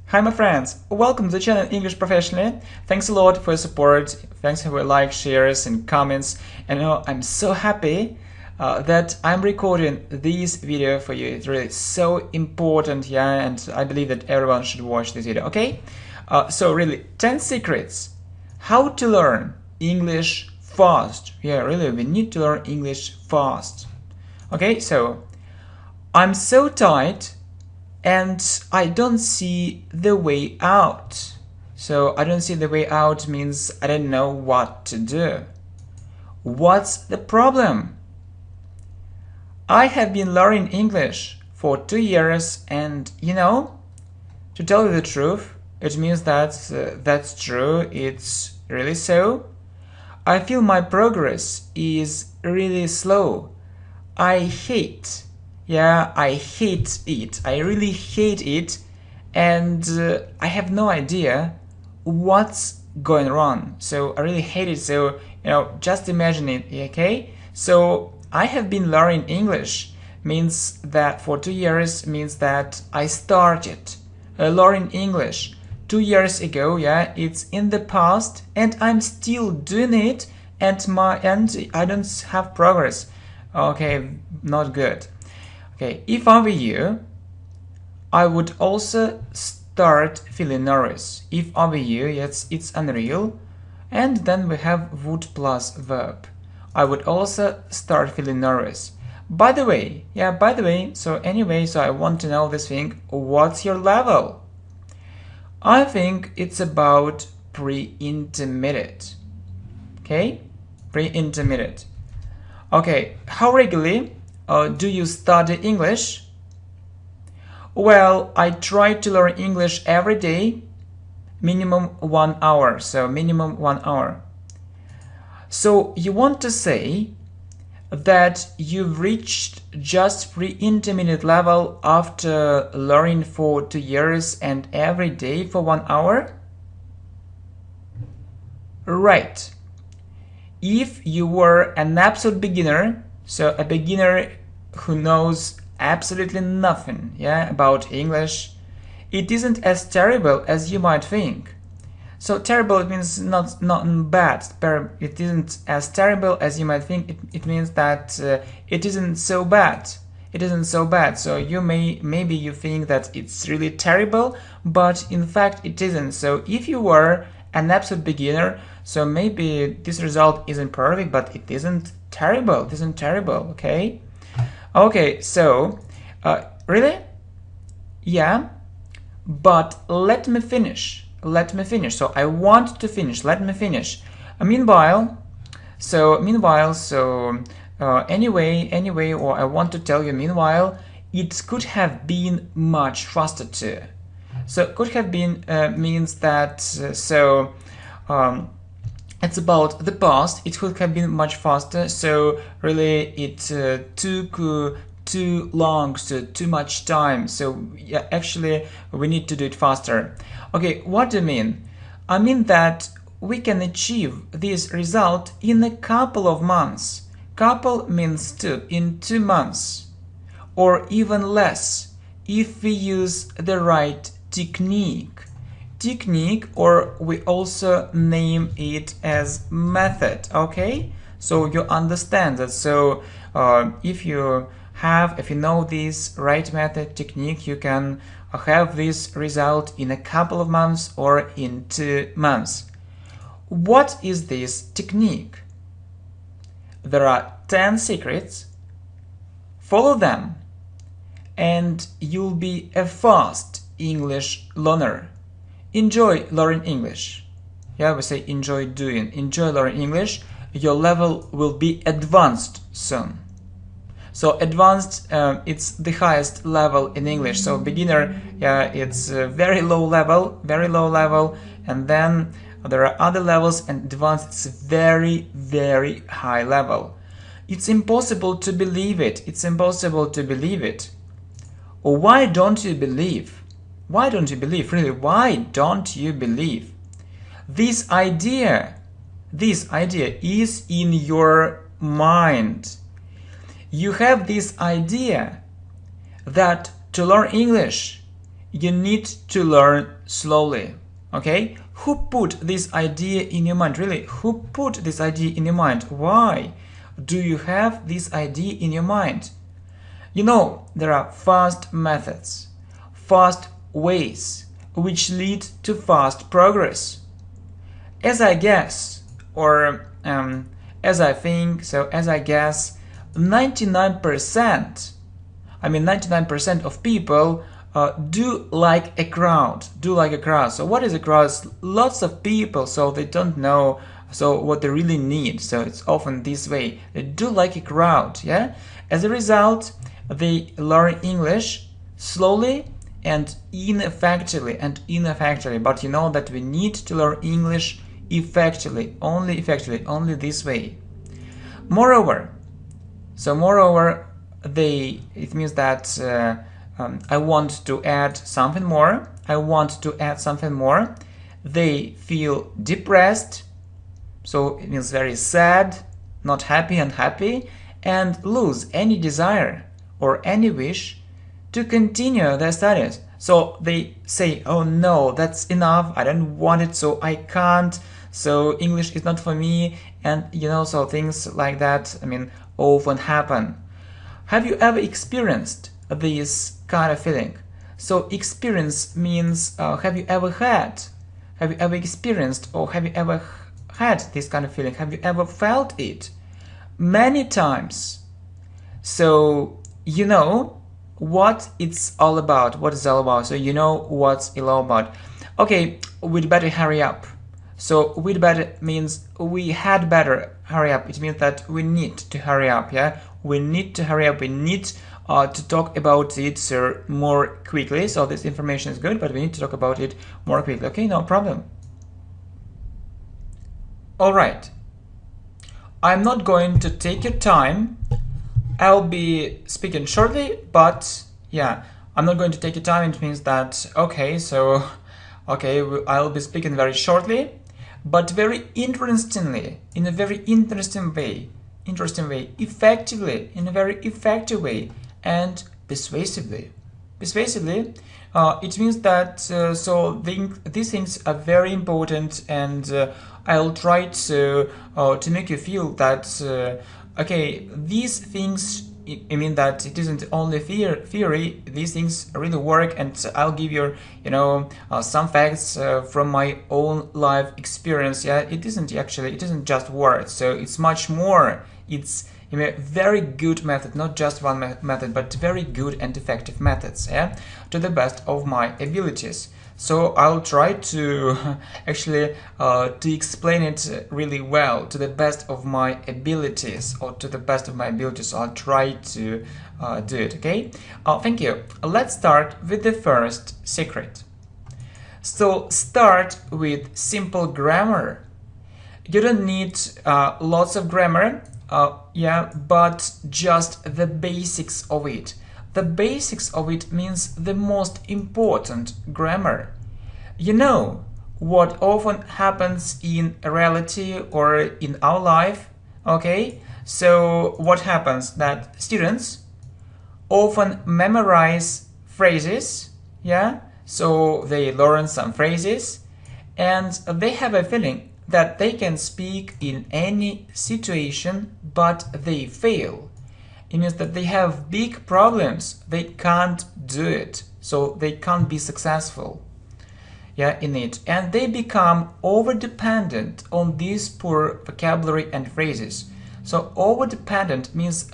Hi my friends, welcome to the channel English Professionally. Thanks a lot for your support, thanks for your likes, shares and comments. And I'm so happy that I'm recording this video for you. It's really so important, and I believe that everyone should watch this video, okay? So really, 10 secrets how to learn English fast. Really, we need to learn English fast. Okay, so I'm so tired and I don't see the way out. So I don't see the way out means I don't know what to do. What's the problem? I have been learning English for 2 years and to tell you the truth, it means that that's true, it's really so. I feel my progress is really slow. I hate it. I really hate it, and I have no idea what's going wrong. So I really hate it. So just imagine it, okay? So I have been learning English means that for 2 years means that I started learning English 2 years ago. It's in the past, and I'm still doing it, and I don't have progress. Okay, not good. Okay, if I were you, I would also start feeling nervous. If I were you, it's unreal. And then we have would plus verb. I would also start feeling nervous. By the way, so I want to know this thing. What's your level? I think it's about pre-intermediate. Okay, pre-intermediate. Okay, how regularly do you study English? Well, I try to learn English every day, minimum 1 hour. So minimum 1 hour. So you want to say that you've reached just pre-intermediate level after learning for 2 years and every day for 1 hour? Right. If you were an absolute beginner, so a beginner who knows absolutely nothing about English, it isn't as terrible as you might think. So terrible, it means not bad. It isn't as terrible as you might think. It means that it isn't so bad. It isn't so bad. So maybe you think that it's really terrible, but in fact it isn't. So if you were an absolute beginner, so maybe this result isn't perfect, but it isn't terrible. It isn't terrible, okay? Okay, so really? Yeah, but let me finish. So I want to finish. Let me finish. Meanwhile, anyway, or I want to tell you, meanwhile, it could have been much faster too. So could have been means that it's about the past. It could have been much faster. So really, it took too long, so too much time. So actually, we need to do it faster. Okay, what do you mean? I mean that we can achieve this result in a couple of months. Couple means 2, in 2 months, or even less if we use the right technique, or we also name it as method. Okay, so you understand that. So if you know this right method, technique, you can have this result in a couple of months or in 2 months. What is this technique? There are 10 secrets. Follow them and you'll be a fast English learner. Enjoy learning English. We say enjoy learning English. Your level will be advanced soon. So advanced, it's the highest level in English. So beginner, it's very low level, and then there are other levels, and advanced, it's very, very high level. It's impossible to believe it. Why don't you believe? Really, why don't you believe? This idea is in your mind. You have this idea that to learn English you need to learn slowly. Okay? Who put this idea in your mind? Really, who put this idea in your mind? Why do you have this idea in your mind? You know, there are fast methods, fast ways, which lead to fast progress. As I guess, or as I think, so as I guess, 99% of people do like a crowd. So what is a crowd? Lots of people, so they don't know so what they really need. So it's often this way. They do like a crowd, yeah? As a result, they learn English slowly and ineffectively. But you know that we need to learn English effectively, only this way. Moreover, it means that I want to add something more. They feel depressed, so it means very sad, not happy, unhappy, and lose any desire or any wish to continue their studies. So they say, oh no, that's enough, I don't want it, so I can't, so English is not for me, and you know, so things like that, often happen. Have you ever experienced this kind of feeling? So experience means have you ever experienced, or have you ever had this kind of feeling? Have you ever felt it? Many times. So you know what it's all about, so you know what's it all about. Okay, we'd better hurry up. So we'd better means we had better hurry up. It means that we need to hurry up, yeah? We need to hurry up. We need to talk about it more quickly. So this information is good, but we need to talk about it more quickly. Okay, no problem. All right. I'm not going to take your time. I'll be speaking shortly, but yeah, I'm not going to take your time. It means that, I'll be speaking very shortly, but very interestingly, in a very interesting way, effectively, in a very effective way, and persuasively. It means that these things are very important, and I'll try to make you feel that these things, that it isn't only theory. These things really work, and I'll give you some facts from my own life experience. Yeah, it isn't just words, so it's much more. It's a very good method, not just one method, but very good and effective methods, yeah, to the best of my abilities. So I'll try to to explain it really well to the best of my abilities, I'll try to do it, okay? Thank you. Let's start with the first secret. So start with simple grammar. You don't need lots of grammar, but just the basics of it. The basics of it means the most important grammar. You know what often happens in reality or in our life, okay? So what happens? That students often memorize phrases, yeah? So they learn some phrases, and they have a feeling that they can speak in any situation, but they fail. It means that they have big problems. They can't do it, so they can't be successful, in it, and they become over-dependent on these poor vocabulary and phrases. So over-dependent means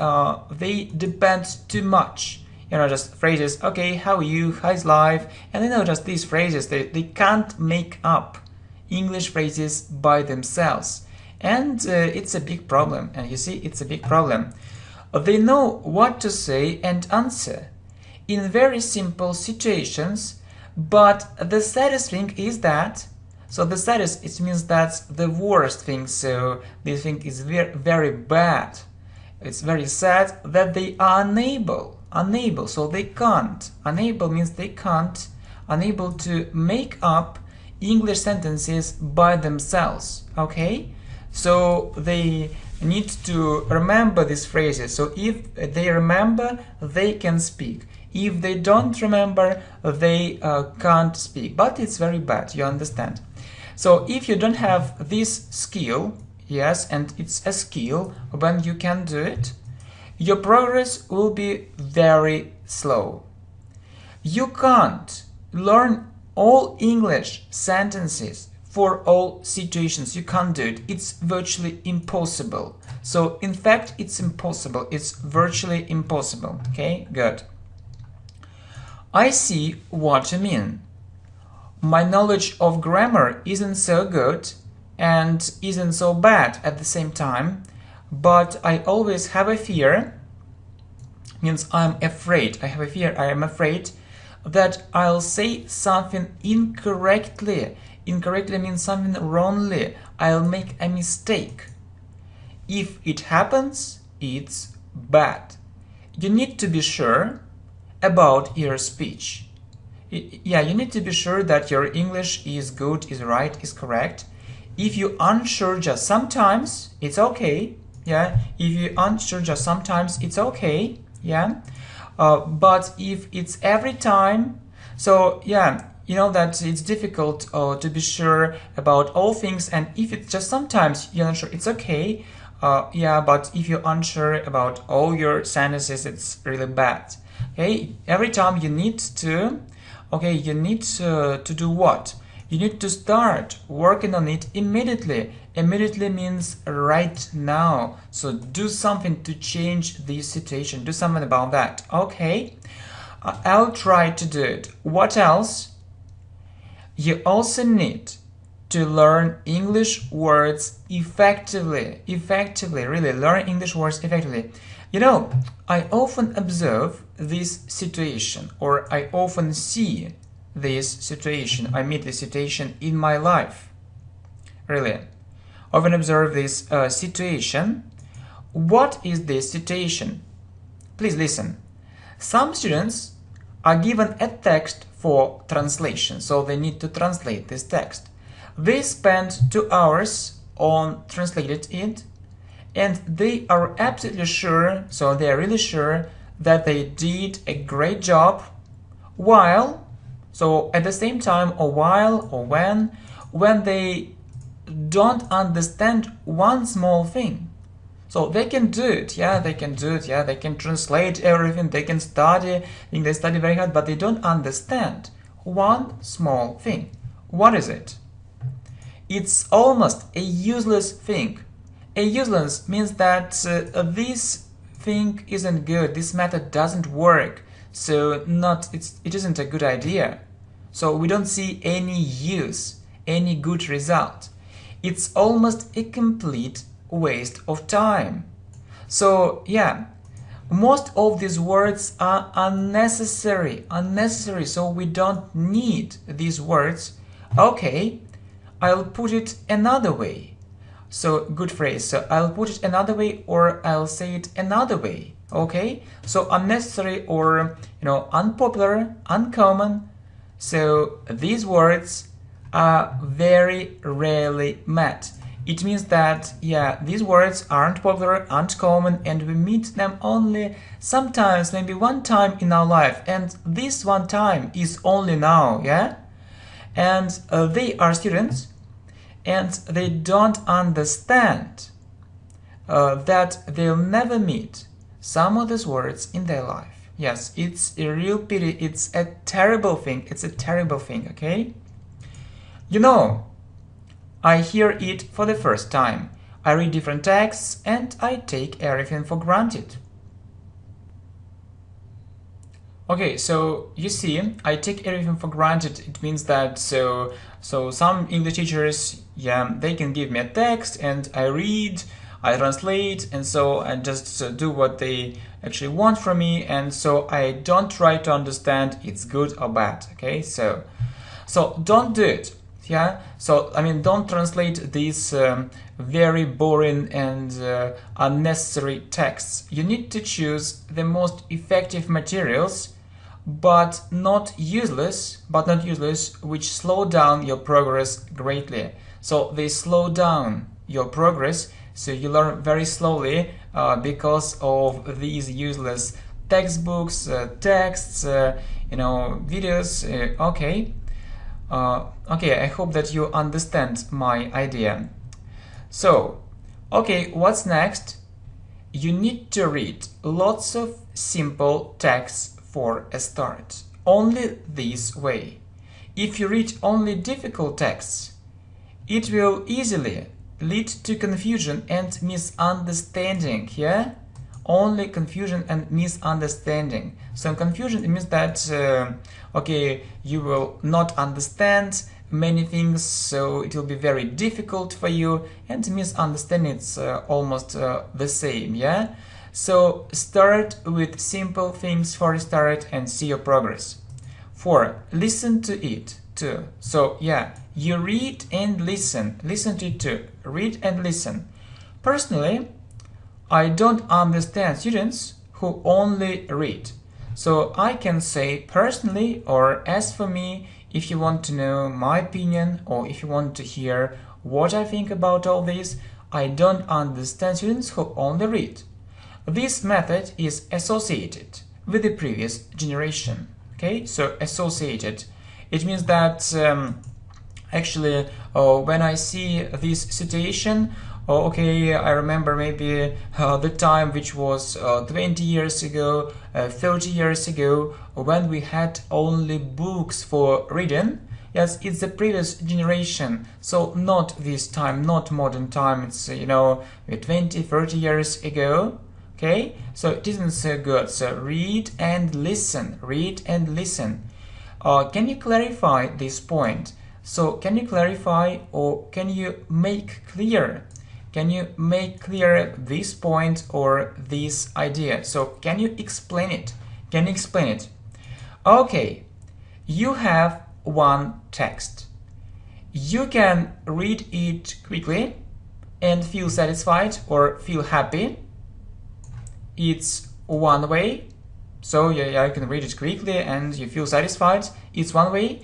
they depend too much. Just phrases. Okay, how are you? How's life? And just these phrases. They can't make up English phrases by themselves, and it's a big problem. And you see, it's a big problem. They know what to say and answer in very simple situations, but the saddest thing is that, it means that's the worst thing, so this thing is very, very bad. It's very sad that they are unable, so they can't. Unable means they can't, unable to make up English sentences by themselves, okay? So they need to remember these phrases. So if they remember, they can speak. If they don't remember, they can't speak. But it's very bad, you understand. So if you don't have this skill, yes, and it's a skill when you can do it, your progress will be very slow. You can't learn all English sentences for all situations. You can't do it. It's virtually impossible. So in fact, it's impossible. It's virtually impossible. Okay, good. I see what you mean. My knowledge of grammar isn't so good and isn't so bad at the same time, but I always have a fear, means I'm afraid, I have a fear, I am afraid that I'll say something incorrectly. Incorrectly means something wrongly. I'll make a mistake. If it happens, it's bad. You need to be sure about your speech. Yeah, you need to be sure that your English is good, is right, is correct. If you're unsure just sometimes, it's okay. Yeah, if you're unsure just sometimes, it's okay. Yeah, but if it's every time, so yeah, you know that it's difficult to be sure about all things, and if it's just sometimes you're not sure, it's okay. Yeah, but if you're unsure about all your sentences, it's really bad. Okay, every time you need to, okay, you need to do what? You need to start working on it immediately. Immediately means right now. So do something to change this situation. Do something about that. Okay, I'll try to do it. What else? You also need to learn English words effectively. Effectively, really learn English words effectively. You know, I often observe this situation, or I often see this situation. I meet this situation in my life. Really, I often observe this situation. What is this situation? Please listen. Some students are given a text for translation, so they need to translate this text. They spend 2 hours on translating it, and they are absolutely sure, so they are really sure that they did a great job, while, so at the same time, or while, or when they don't understand one small thing. So they can do it, yeah, they can do it, yeah, they can translate everything, they can study, I think they study very hard, but they don't understand one small thing. What is it? It's almost a useless thing. A useless means that this thing isn't good, this method doesn't work, so it isn't a good idea. So we don't see any use, any good result. It's almost a complete waste of time. So yeah, most of these words are unnecessary, so we don't need these words. Okay, I'll put it another way. So good phrase. So I'll put it another way, or I'll say it another way. Okay, so unnecessary, or unpopular, uncommon. So these words are very rarely met. It means that, yeah, these words aren't popular, aren't common, and we meet them only sometimes, maybe one time in our life, and this one time is only now, yeah? And they are students, and they don't understand that they'll never meet some of these words in their life. Yes, it's a real pity, it's a terrible thing, okay? You know, I hear it for the first time. I read different texts and I take everything for granted. Okay, so you see, I take everything for granted. It means that so some English teachers, yeah, they can give me a text and I read, I translate, and so I just do what they actually want from me, and so I don't try to understand it's good or bad. Okay, so don't do it. Yeah, so I mean, don't translate these very boring and unnecessary texts. You need to choose the most effective materials, but not useless, which slow down your progress greatly. So they slow down your progress, so you learn very slowly because of these useless textbooks, texts, videos. Okay. Okay, I hope that you understand my idea. So, okay, what's next? You need to read lots of simple texts for a start. Only this way. If you read only difficult texts, it will easily lead to confusion and misunderstanding, yeah? Only confusion and misunderstanding. So confusion means that, okay, you will not understand many things, so it will be very difficult for you, and misunderstanding it's almost the same, yeah? So start with simple things for a start and see your progress. 4. Listen to it too. So yeah, you read and listen. Listen to it too. Read and listen. Personally, I don't understand students who only read. So I can say personally, or as for me, if you want to know my opinion or if you want to hear what I think about all this, I don't understand students who only read. This method is associated with the previous generation. Okay, so associated. It means that actually when I see this situation, okay, I remember maybe the time which was 20 years ago, 30 years ago, when we had only books for reading. Yes, it's the previous generation, so not this time, not modern time, it's 20, 30 years ago. Okay, so it isn't so good. So read and listen, read and listen. Can you clarify this point? So can you clarify or can you make clear? Can you make clear this point or this idea? So can you explain it? Can you explain it? Okay, you have one text. You can read it quickly and feel satisfied or feel happy. It's one way. So yeah, you can read it quickly and you feel satisfied. It's one way.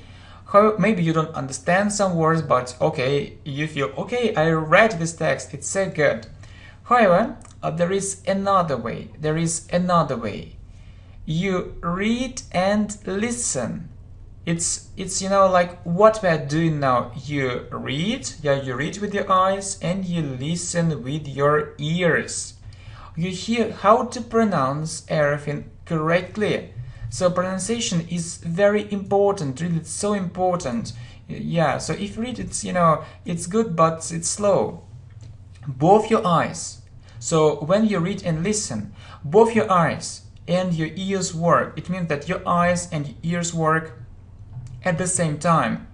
Maybe you don't understand some words, but okay, you feel, okay, I read this text, it's so good. However, there is another way. There is another way. You read and listen. It's like what we are doing now. You read, yeah, you read with your eyes and you listen with your ears. You hear how to pronounce everything correctly. So pronunciation is very important, really, it's so important. Yeah, so if you read, it's good, but it's slow. Both your eyes. So when you read and listen, both your eyes and your ears work. It means that your eyes and your ears work at the same time.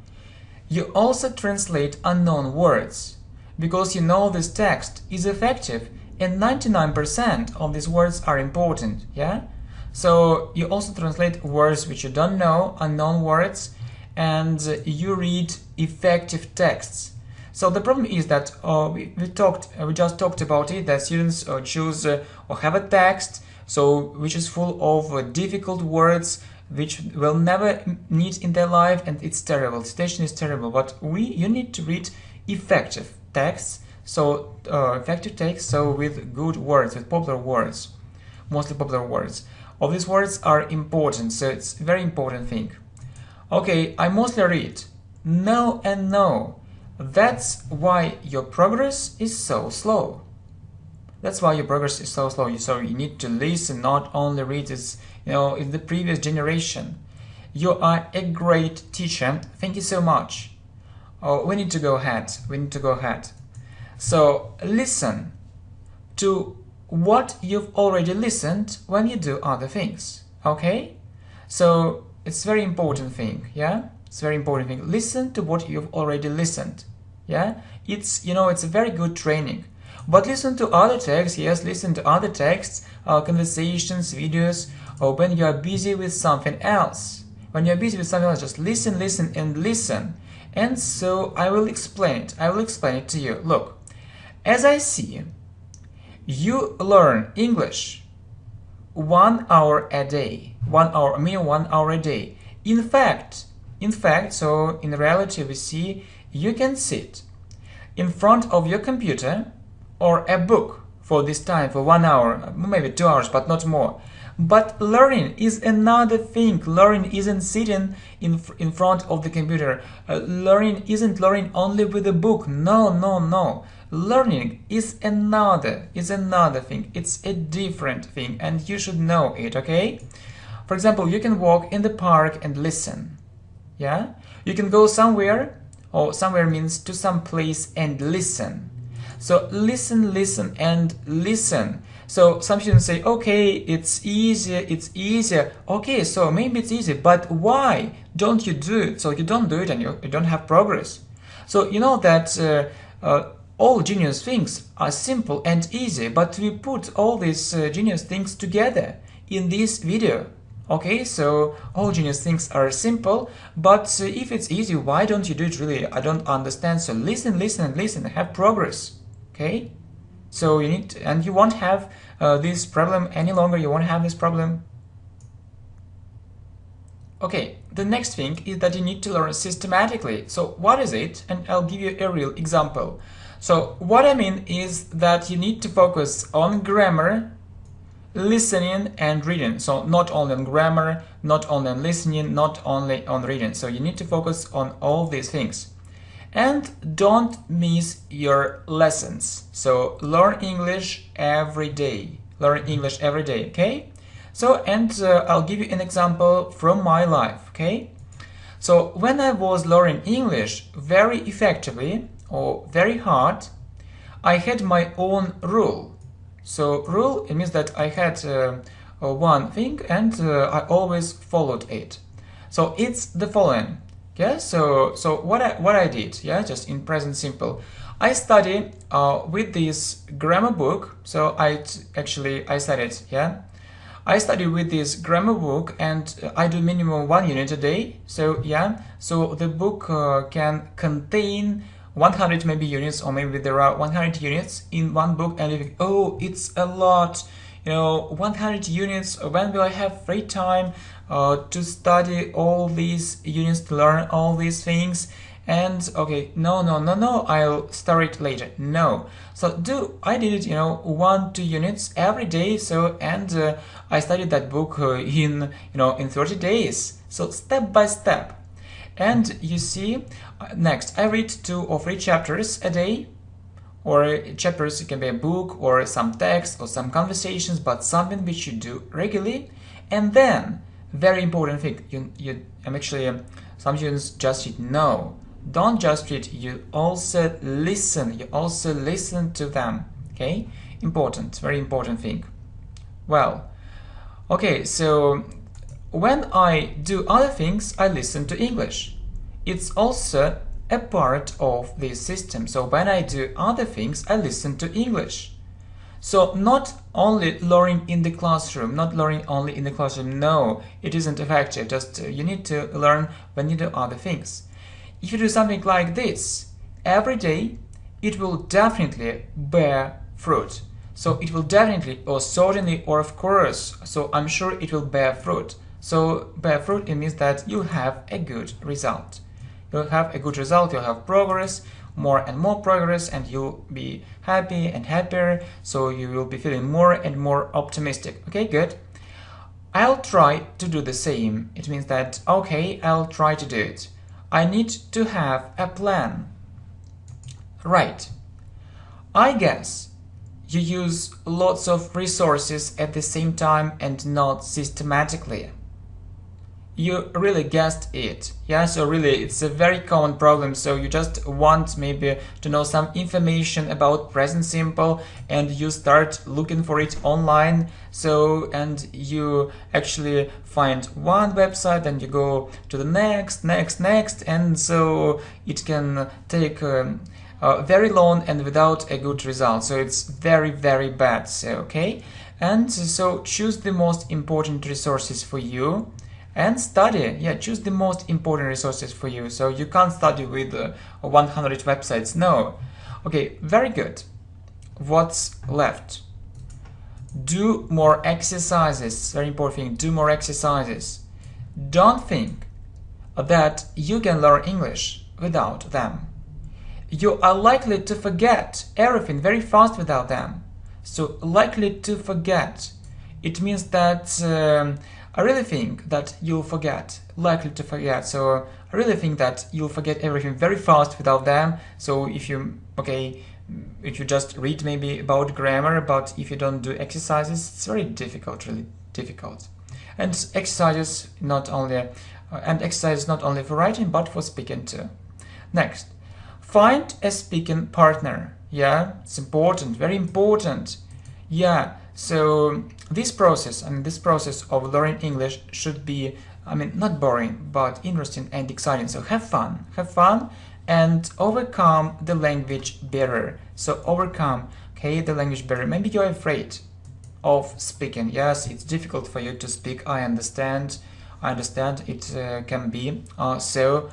You also translate unknown words, because you know this text is effective and 99% of these words are important, yeah? So you also translate words which you don't know, unknown words, and you read effective texts. So the problem is that we just talked about it, that students choose or have a text which is full of difficult words which will never need in their life, and it's terrible. The situation is terrible. But you need to read effective texts. So effective text, so with good words, with popular words, mostly popular words. All these words are important, so it's a very important thing. Okay, I mostly read. No and no. That's why your progress is so slow. That's why your progress is so slow. So you need to listen, not only read. It's, in the previous generation. You are a great teacher. Thank you so much. We need to go ahead. We need to go ahead. So listen to what you've already listened when you do other things. Okay? So it's a very important thing, yeah? It's a very important thing. Listen to what you've already listened. Yeah? It's a very good training. But listen to other texts, yes, listen to other texts, conversations, videos, or when you are busy with something else. When you're busy with something else, just listen, listen, and listen. And so I will explain it. I will explain it to you. Look, as I see, you learn English 1 hour a day. 1 hour, 1 hour a day. In fact, so in reality we see you can sit in front of your computer or a book for this time, for 1 hour, maybe 2 hours, but not more. But learning is another thing. Learning isn't sitting in front of the computer. Learning isn't learning only with a book. No, no, no. Learning is another thing. It's a different thing, and you should know it, okay? For example, you can walk in the park and listen. Yeah? You can go somewhere, or somewhere means to some place, and listen. So listen, listen, and listen. So some students say, okay, it's easier. Okay, so maybe it's easy, but why don't you do it? So you don't do it and you don't have progress. So you know that all genius things are simple and easy, but we put all these genius things together in this video. Okay, so all genius things are simple, but if it's easy, why don't you do it really? I don't understand. So listen, listen, and listen, have progress. Okay, so you need to, and you won't have this problem any longer. You won't have this problem. Okay, the next thing is that you need to learn systematically. So what is it? And I'll give you a real example. So what I mean is that you need to focus on grammar, listening, and reading. So not only on grammar, not only on listening, not only on reading. So you need to focus on all these things. And don't miss your lessons. So learn English every day. Learn English every day, okay? So, and I'll give you an example from my life, okay? So when I was learning English very effectively or very hard, I had my own rule. So rule, it means that I had one thing and I always followed it. So it's the following. Yeah, so what I did, yeah, just in present simple, I study with this grammar book. So I studied, yeah, I study with this grammar book, and I do minimum 1 unit a day. So yeah, so the book can contain 100 maybe units, or maybe there are 100 units in one book, and you think, oh, it's a lot, you know, 100 units. When will I have free time to study all these units, to learn all these things? And okay, no, I'll start it later. No, so I did it, you know, 1-2 units every day. So and I studied that book in 30 days. So step by step. And you see, next I read 2 or 3 chapters a day. Or chapters, it can be a book or some text or some conversations, but something which you do regularly. And then, very important thing, some students just read. No, don't just read, you also listen. You also listen to them, okay? Important, very important thing. Well, okay, so when I do other things, I listen to English. It's also a part of this system. So when I do other things, I listen to English. So not only learning in the classroom, no, it isn't effective. Just you need to learn when you do other things. If you do something like this every day, it will definitely bear fruit. So it will definitely, or certainly, or of course, so I'm sure it will bear fruit. So bear fruit, it means that you'll have a good result. You'll have a good result, you'll have progress, more and more progress, and you'll be happy and happier, so you will be feeling more and more optimistic. Okay, good. I'll try to do the same. It means that, okay, I'll try to do it. I need to have a plan. Right. I guess you use lots of resources at the same time and not systematically. You really guessed it. Yeah, so really it's a very common problem. So you just want maybe to know some information about present simple and you start looking for it online. So, and you actually find one website and you go to the next, and so it can take very long and without a good result. So it's very, very bad. So, okay. And so choose the most important resources for you. And study, yeah, choose the most important resources for you. So you can't study with 100 websites, no. Okay, very good. What's left? Do more exercises, very important thing, do more exercises. Don't think that you can learn English without them. You are likely to forget everything very fast without them. So likely to forget. it means that I really think that you'll forget, likely to forget. So I really think that you'll forget everything very fast without them. So if you, if you just read maybe about grammar, but if you don't do exercises, it's very difficult, really difficult. And exercises not only for writing, but for speaking too. Next, find a speaking partner. Yeah, it's important, very important. Yeah, so this process of learning English should be, not boring, but interesting and exciting. So have fun, and overcome the language barrier. So overcome, the language barrier. Maybe you're afraid of speaking. Yes, it's difficult for you to speak. I understand it can be. So,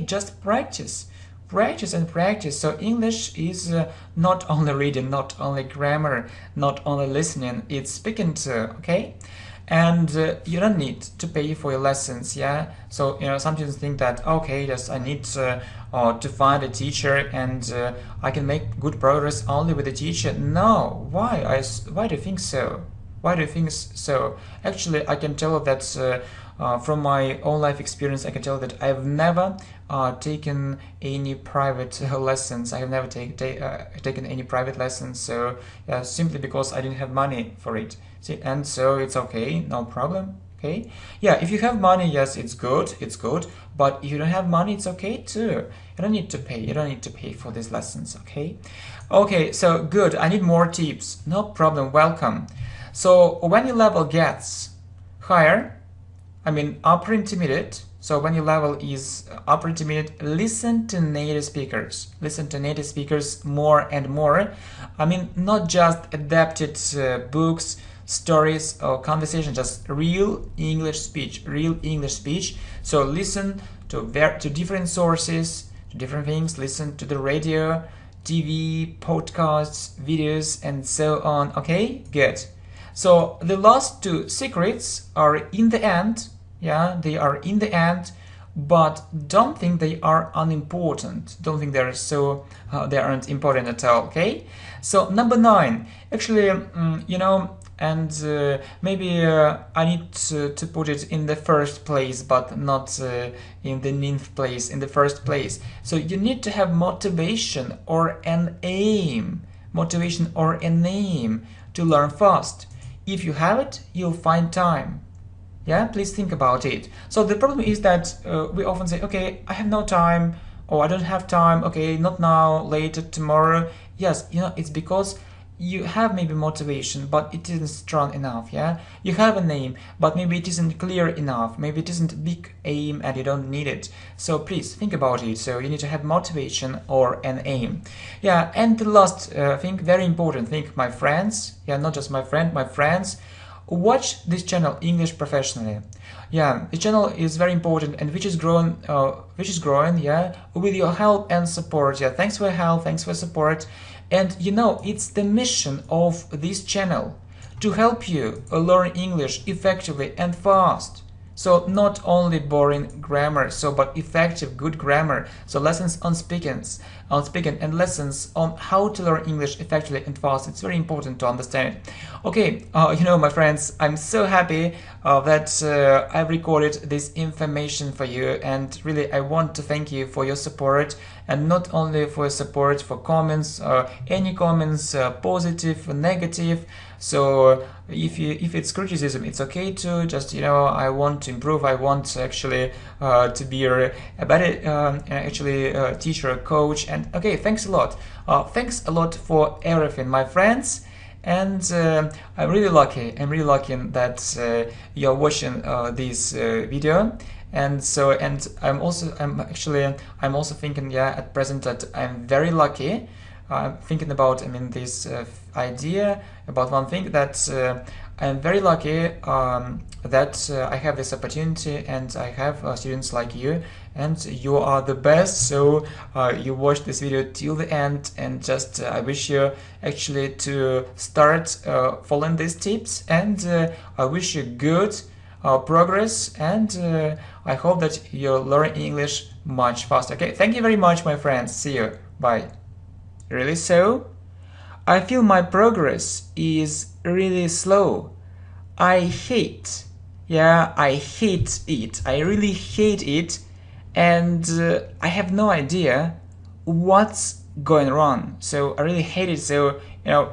just practice. So English is not only reading, not only grammar, not only listening, it's speaking too, And you don't need to pay for your lessons, yeah? So, some students think that, I need to find a teacher and I can make good progress only with a teacher. No, why? Why do you think so? Why do you think so? Actually, I can tell that from my own life experience, I can tell that I've never taken any private lessons. I have never taken any private lessons, so simply because I didn't have money for it. See, and so it's okay, no problem. Yeah, if you have money, yes, it's good, but if you don't have money, it's okay too. You don't need to pay for these lessons, so good, I need more tips. No problem, welcome. So when your level gets higher, upper intermediate, so when your level is upper intermediate, listen to native speakers. Listen to native speakers more and more. Not just adapted books, stories or conversation, just real English speech. So listen to different sources, to different things. Listen to the radio, TV, podcasts, videos, and so on. Good. So the last two secrets are in the end. Yeah, they are in the end, but don't think they are unimportant. Don't think they're they aren't important at all. So number 9, actually, maybe I need to put it in the first place, but not in the 9th place, in the first place. So you need to have motivation or an aim. To learn fast. If you have it, you'll find time. Yeah, please think about it. So the problem is that we often say, I have no time, or I don't have time, not now, later, tomorrow. Yes, it's because you have maybe motivation, but it isn't strong enough, yeah? You have an aim, but maybe it isn't clear enough, maybe it isn't a big aim and you don't need it. So please think about it. So you need to have motivation or an aim. Yeah, and the last thing, very important thing, my friends, not just my friend, my friends, watch this channel, English Professionally. Yeah, the channel is very important and which is growing, with your help and support. Yeah, thanks for your help, thanks for support. And it's the mission of this channel to help you learn English effectively and fast. So not only boring grammar, but effective, good grammar. So lessons on speaking and lessons on how to learn English effectively and fast. It's very important to understand it. My friends, I'm so happy that I've recorded this information for you, and really I want to thank you for your support, and not only for support, for comments, any comments, positive, negative. So if it's criticism, it's okay too. Just I want to improve. I want actually to be a better teacher, coach. And thanks a lot. Thanks a lot for everything, my friends. And I'm really lucky that you're watching this video. And I'm also thinking, at present, that I'm very lucky. Thinking about this idea about one thing, that I'm very lucky that I have this opportunity and I have students like you, and you are the best. So you watched this video till the end, and just I wish you actually to start following these tips, and I wish you good progress, and I hope that you learn English much faster. Thank you very much, my friends. See you. Bye. Really so? I feel my progress is really slow. I hate. Yeah, I hate it. I really hate it, and I have no idea what's going wrong. So I really hate it. So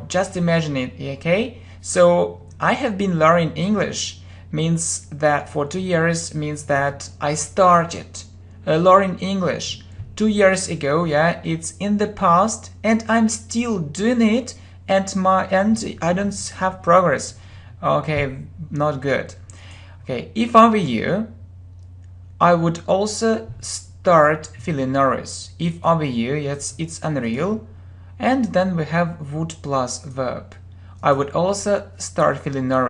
just imagine it. Okay. So I have been learning English. Means that for 2 years means that I started learning English 2 years ago. Yeah, it's in the past, and I'm still doing it, and I don't have progress. Okay, not good. Okay, if I were you, I would also start feeling nervous. If I were you, yes, it's unreal. And then we have would plus verb. I would also start feeling nervous.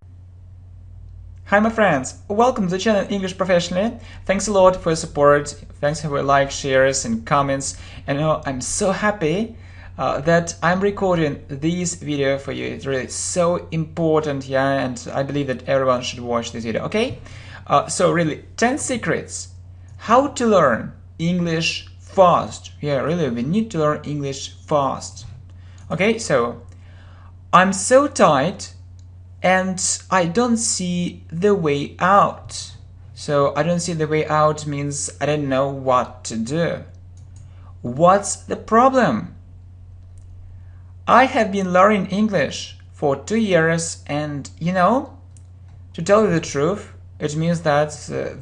Hi my friends, welcome to the channel English Professionally. Thanks a lot for your support, thanks for your likes, shares and comments. And I'm so happy that I'm recording this video for you. It's really so important, yeah, and I believe that everyone should watch this video, okay? So really, 10 secrets how to learn English fast. Yeah, really, we need to learn English fast. Okay, so I'm so tired and I don't see the way out. So I don't see the way out means I don't know what to do. What's the problem? I have been learning English for 2 years, and to tell you the truth, it means that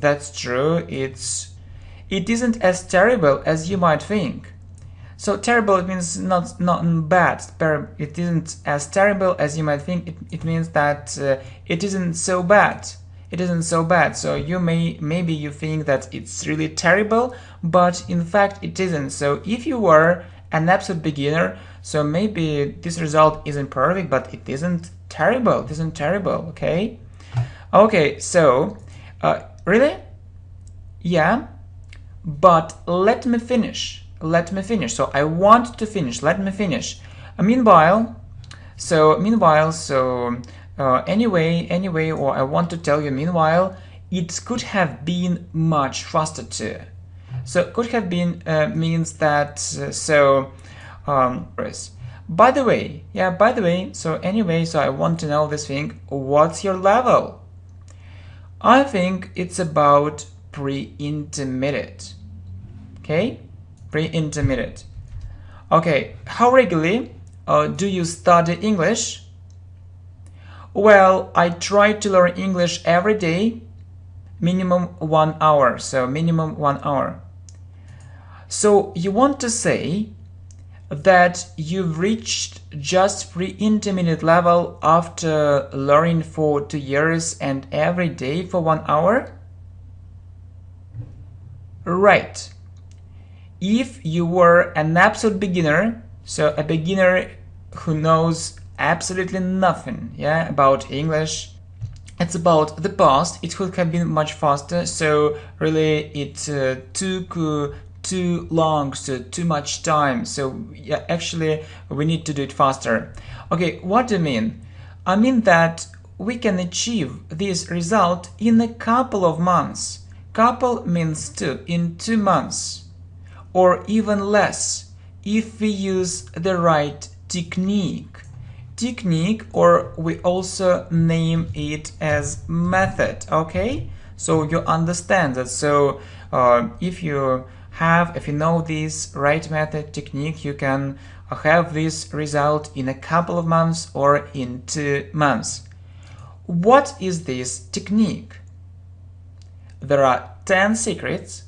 that's true. It isn't as terrible as you might think. So terrible, it means not bad. It isn't as terrible as you might think. It means that it isn't so bad. It isn't so bad. So maybe you think that it's really terrible, but in fact it isn't. So if you were an absolute beginner, so maybe this result isn't perfect, but it isn't terrible. It isn't terrible. Okay. Okay. So really, yeah. But let me finish. So I want to finish. Let me finish. Meanwhile, anyway, or I want to tell you, meanwhile, it could have been much faster too. So could have been means that by the way, so anyway, so I want to know this thing. What's your level? I think it's about pre-intermediate. Okay, pre-intermediate. Okay, how regularly do you study English? Well, I try to learn English every day, minimum 1 hour. So minimum 1 hour. So you want to say that you've reached just pre-intermediate level after learning for 2 years and every day for 1 hour? Right. If you were an absolute beginner, so a beginner who knows absolutely nothing, yeah, about English, it's about the past, it could have been much faster. So really it took too long, so too much time. So yeah, actually we need to do it faster. Okay, what do you mean? I mean that we can achieve this result in a couple of months. Couple means 2, in 2 months. Or even less if we use the right technique. Or we also name it as method. Okay, so you understand that. So if you know this right method technique, you can have this result in a couple of months or in 2 months. What is this technique? There are 10 secrets